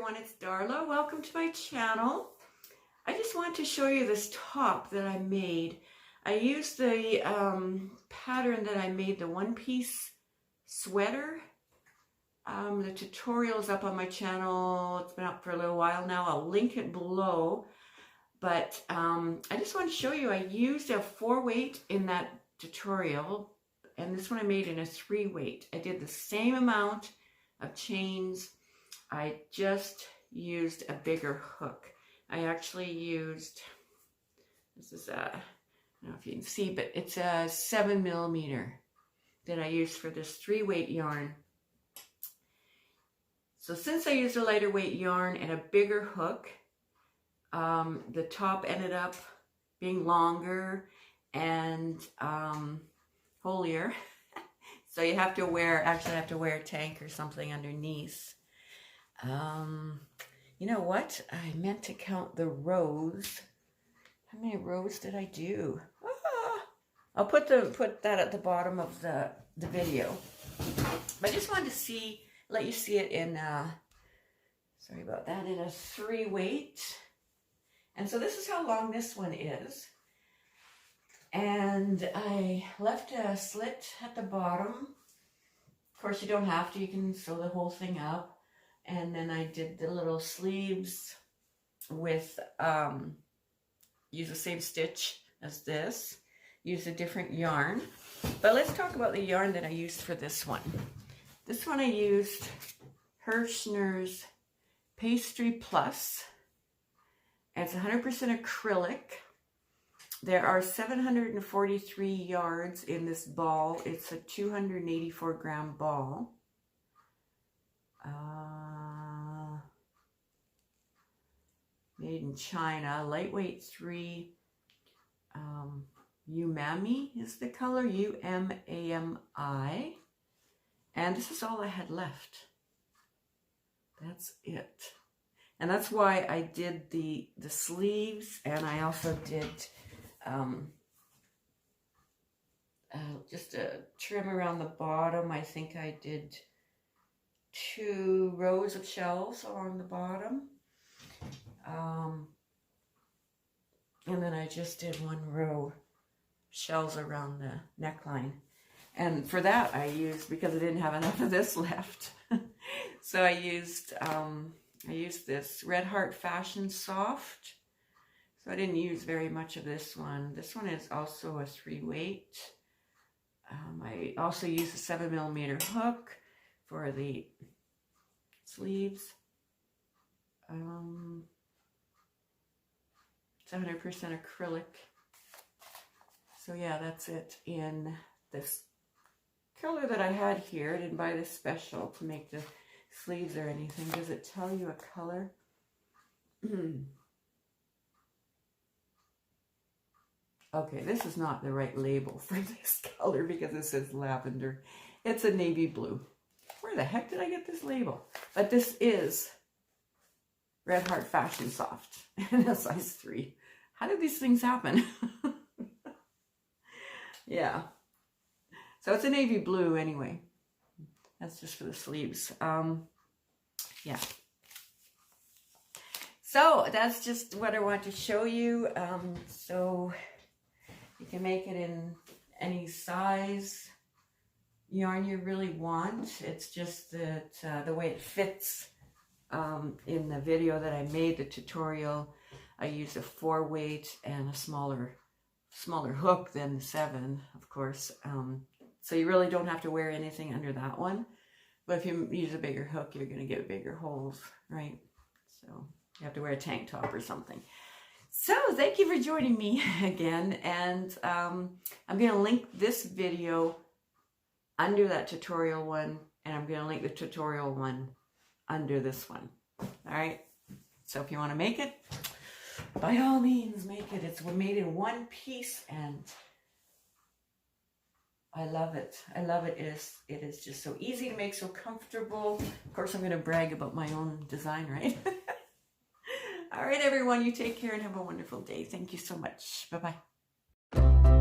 everyone, it's Darla. Welcome to my channel. I just want to show you this top that I made. I used the pattern that I made, the one-piece sweater. The tutorial is up on my channel. It's been up for a little while now. I'll link it below. But I just want to show you, I used a 4-weight in that tutorial, and this one I made in a 3-weight. I did the same amount of chains. I just used a bigger hook. I actually used, this is a, I don't know if you can see, but it's a 7mm that I used for this 3-weight yarn. So since I used a lighter weight yarn and a bigger hook, the top ended up being longer and holier. So you have to wear, actually I have to wear a tank or something underneath. You know what? I meant to count the rows. How many rows did I do? I'll put that at the bottom of the video. But I just wanted to let you see it in, sorry about that, in a 3-weight. And so this is how long this one is. And I left a slit at the bottom. Of course, you don't have to. You can sew the whole thing up. And then I did the little sleeves with, use the same stitch as this. Use a different yarn. But let's talk about the yarn that I used for this one. This one I used Hirschner's Pastry Plus. And it's 100% acrylic. There are 743 yards in this ball. It's a 284 gram ball. Made in China, lightweight 3. Umami is the color, U-M-A-M-I. And this is all I had left. That's it. And that's why I did the sleeves, and I also did just a trim around the bottom. I think I did 2 rows of shells along the bottom. And then I just did 1 row shells around the neckline. And for that I used, because I didn't have enough of this left, so I used this Red Heart Fashion Soft. So I didn't use very much of this one. This one is also a 3-weight. I also used a 7mm hook for the sleeves. It's 100% acrylic. So yeah, that's it in this color that I had here. I didn't buy this special to make the sleeves or anything. Does it tell you a color? Okay, this is not the right label for this color because it says lavender. It's a navy blue. Where the heck did I get this label? But this is Red Heart Fashion Soft in a size 3. How did these things happen? Yeah. So it's a navy blue anyway. That's just for the sleeves. Yeah. So that's just what I want to show you. So you can make it in any size yarn you really want. It's just that the way it fits in the video that I made, the tutorial, I used a 4-weight and a smaller hook than the 7, of course. So you really don't have to wear anything under that one. But if you use a bigger hook, you're going to get bigger holes, right? So you have to wear a tank top or something. So thank you for joining me again. And I'm going to link this video under that tutorial one. And I'm going to link the tutorial one under this one. All right. So if you want to make it, by all means, make it. It's made in 1 piece, and I love it. I love it. It is just so easy to make, so comfortable. Of course, I'm going to brag about my own design, right? All right, everyone, you take care and have a wonderful day. Thank you so much. Bye-bye.